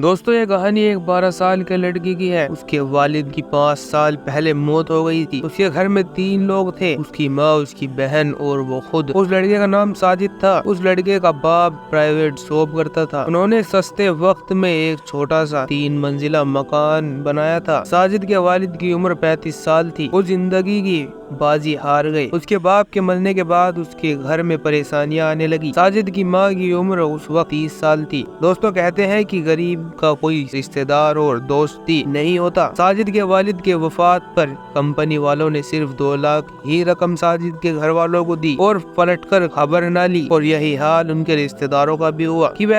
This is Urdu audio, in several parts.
دوستوں یہ کہانی ایک 12 سال کے لڑکی کی ہے۔ اس کے والد کی 5 سال پہلے موت ہو گئی تھی۔ اس کے گھر میں 3 لوگ تھے، اس کی ماں، اس کی بہن اور وہ خود۔ اس لڑکے کا نام ساجد تھا۔ اس لڑکے کا باپ پرائیویٹ شاپ کرتا تھا۔ انہوں نے سستے وقت میں ایک چھوٹا سا 3 منزلہ مکان بنایا تھا۔ ساجد کے والد کی عمر 35 سال تھی۔ وہ زندگی کی بازی ہار گئے۔ اس کے باپ کے مرنے کے بعد اس کے گھر میں پریشانیاں آنے لگی۔ ساجد کی ماں کی عمر اس وقت 30 سال تھی۔ دوستوں کہتے ہیں کہ غریب کا کوئی رشتہ دار اور دوستی نہیں ہوتا۔ ساجد کے والد کے وفات پر کمپنی والوں نے صرف 2 لاکھ ہی رقم ساجد کے گھر والوں کو دی اور پلٹ کر خبر نہ لی، اور یہی حال ان کے رشتہ داروں کا بھی ہوا کہ وہ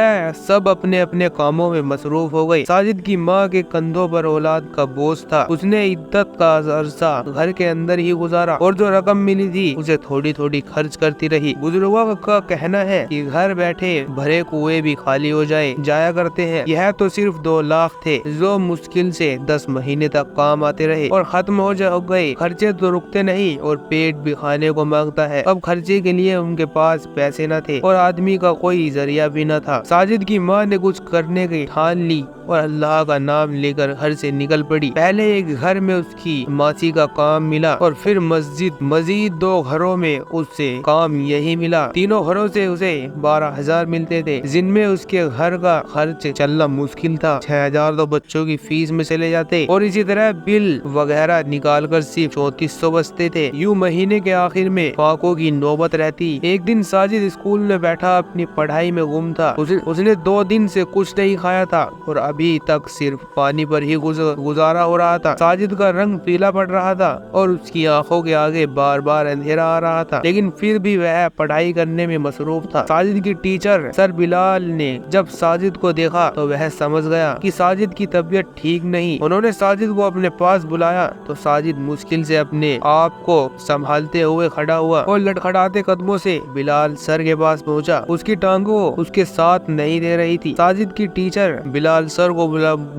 سب اپنے اپنے کاموں میں مصروف ہو گئے۔ ساجد کی ماں کے کندھوں پر اولاد کا بوجھ تھا۔ اس نے عدت کا عرصہ گھر کے اندر ہی گزارا اور جو رقم ملی تھی اسے تھوڑی تھوڑی خرچ کرتی رہی۔ بزرگوں کا کہنا ہے کہ گھر بیٹھے بھرے کنویں بھی خالی ہو جایا کرتے ہیں۔ یہ تو صرف 2 لاکھ تھے جو مشکل سے 10 مہینے تک کام آتے رہے اور ختم ہو گئے۔ خرچے تو رکتے نہیں اور پیٹ بھی کھانے کو مانگتا ہے۔ اب خرچے کے لیے ان کے پاس پیسے نہ تھے اور آدمی کا کوئی ذریعہ بھی نہ تھا۔ ساجد کی ماں نے کچھ کرنے کی ٹھان لی اور اللہ کا نام لے کر گھر سے نکل پڑی۔ پہلے ایک گھر میں اس کی ماسی کا کام ملا اور پھر مزید 2 گھروں میں اس سے کام یہی ملا۔ تینوں گھروں سے اسے 12,000 ملتے تھے، جن میں اس کے گھر کا خرچ چلنا مشکل تھا۔ 6,000 تو بچوں کی فیس میں چلے جاتے اور اسی طرح بل وغیرہ نکال کر صرف 3400 بچتے تھے۔ یوں مہینے کے آخر میں فاقوں کی نوبت رہتی۔ ایک دن ساجد اسکول میں بیٹھا اپنی پڑھائی میں گم تھا۔ اس نے 2 دن سے کچھ نہیں کھایا تھا اور ابھی تک صرف پانی پر ہی گزارا ہو رہا تھا۔ ساجد کا رنگ پیلا پڑ رہا تھا اور اس کی آنکھوں کے آگے بار بار اندھیرا آ رہا تھا، لیکن پھر بھی وہ پڑھائی کرنے میں مصروف تھا۔ ساجد کی ٹیچر سر بلال نے جب ساجد کو دیکھا تو وہ سمجھ گیا کہ ساجد کی طبیعت ٹھیک نہیں۔ انہوں نے ساجد کو اپنے پاس بلایا تو ساجد مشکل سے اپنے آپ کو سنبھالتے ہوئے کھڑا ہوا اور لڑکھڑاتے قدموں سے بلال سر کے پاس پہنچا۔ اس کی ٹانگوں اس کے ساتھ نہیں دے رہی تھی۔ ساجد کی ٹیچر بلال سر کو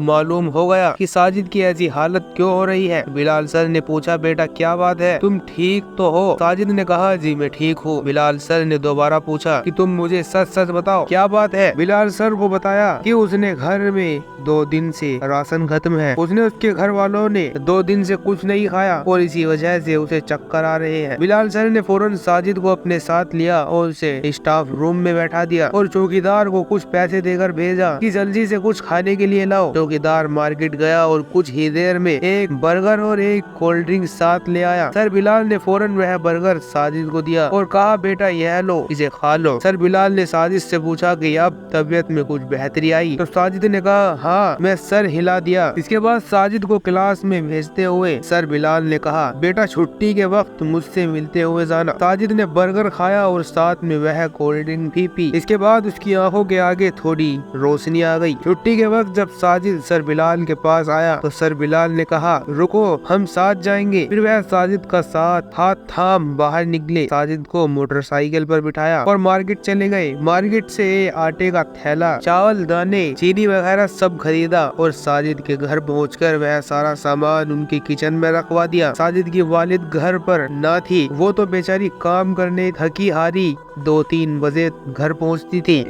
معلوم ہو گیا کہ ساجد کی ایسی حالت کیوں ہو رہی ہے۔ بلال سر نے پوچھا، بیٹا کیا بات ہے، تم ٹھیک تو ہو؟ ساجد نے کہا، جی میں ٹھیک ہوں۔ بلال سر نے دوبارہ پوچھا کہ تم مجھے سچ بتاؤ کیا بات ہے۔ بلال سر کو بتایا کہ اس نے گھر میں 2 دن سے راشن ختم ہے۔ اس کے گھر والوں نے 2 دن سے کچھ نہیں کھایا اور اسی وجہ سے اسے چکر آ رہے ہیں۔ بلال سر نے فوراً ساجد کو اپنے ساتھ لیا اور اسے اسٹاف روم میں بیٹھا دیا اور چوکیدار کو کچھ پیسے دے کر بھیجا کہ جلدی سے کچھ کھانے کے لیے لاؤ۔ چوکیدار مارکیٹ گیا اور کچھ ہی دیر میں ایک برگر اور ایک کولڈ ڈرنک ساتھ لے آیا۔ سر بلال نے فوراً وہ برگر ساجد کو دیا اور کہا، بیٹا یہ لو، اسے کھا لو۔ سر بلال نے ساجد سے پوچھا کہ اب طبیعت میں کچھ بہتری آئی؟ تو ساجد نے کہا، ہاں، میں سر ہلا دیا۔ اس کے بعد ساجد کو کلاس میں بھیجتے ہوئے سر بلال نے کہا، بیٹا چھٹی کے وقت مجھ سے ملتے ہوئے جانا۔ ساجد نے برگر کھایا اور ساتھ میں وہ کولڈ ڈرنک بھی پی۔ اس کے بعد اس کی آنکھوں کے آگے تھوڑی روشنی آ گئی۔ چھٹی کے وقت جب ساجد سر بلال کے پاس آیا تو سر بلال نے کہا، رکو، ہم ساتھ جائیں گے۔ پھر وہ ساجد کا ساتھ ہاتھ تھام باہر نکلے، ساجد کو موٹر سائیکل پر بٹھایا اور مارکیٹ چلے گئے۔ مارکیٹ سے آٹے کا تھیلا، چاول، دانے، چینی وغیرہ سب خریدا اور ساجد کے گھر پہنچ کر وہ سارا سامان ان کی کچن میں رکھوا دیا۔ ساجد کی والد گھر پر نہ تھی، وہ تو بیچاری کام کرنے تھکی ہاری 2-3 بجے گھر پہنچتی تھی۔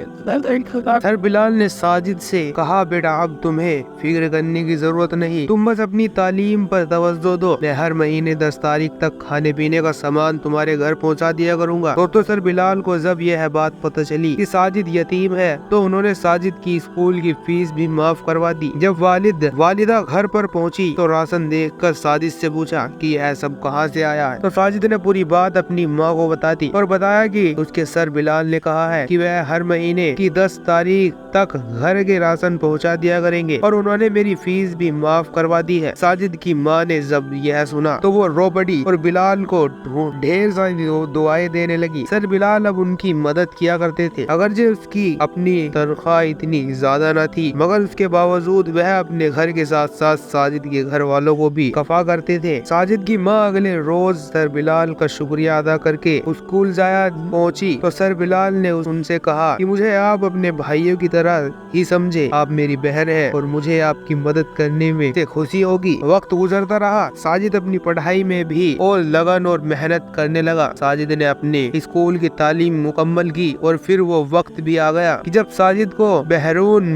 سر بلال نے ساجد سے کہا، بیٹا اب تمہیں فکر کرنے کی ضرورت نہیں، تم بس اپنی تعلیم پر توجہ دو، میں ہر مہینے 10 تاریخ تک کھانے پینے کا سامان تمہارے گھر پہنچا دیا کروں گا۔ تو سر بلال کو جب یہ بات پتہ چلی کہ ساجد یتیم ہے تو انہوں نے ساجد کی اسکول کی فیس بھی معاف کروا دی۔ جب والدہ گھر پر پہنچی تو راشن دیکھ کر ساجد سے پوچھا کہ یہ سب کہاں سے آیا ہے؟ تو ساجد نے پوری بات اپنی ماں کو بتا دی اور بتایا کہ اس کے سر بلال نے کہا ہے کہ وہ ہر مہینے کی 10 تاریخ تک گھر کے راشن پہنچا دیا کریں گے اور انہوں نے میری فیس بھی معاف کروا دی ہے۔ ساجد کی ماں نے جب یہ سنا تو وہ رو پڑی اور بلال کو ڈھیر ساری دعائیں دینے لگی۔ سر بلال اب ان کی مدد کیا کرتے تھے، اگرچہ اس کی اپنی تنخواہ اتنی زیادہ نہ تھی، مگر اس کے باوجود وہ اپنے گھر کے ساتھ ساتھ ساجد کے گھر والوں کو بھی کفا کرتے تھے۔ ساجد کی ماں اگلے روز سر بلال کا شکریہ ادا کر کے اسکول جایا پہنچی تو سر بلال نے ان سے کہا کہ مجھے آپ اپنے بھائیوں کی طرح ہی سمجھے، آپ میری بہن ہے اور مجھے آپ کی مدد کرنے میں خوشی ہوگی۔ وقت گزرتا رہا، ساجد اپنی پڑھائی میں بھی اور لگن اور محنت کرنے لگا۔ ساجد نے اپنے اسکول کی تعلیم مکمل کی اور پھر وہ وقت بھی آ گیا کہ جب ساجد کو بیرون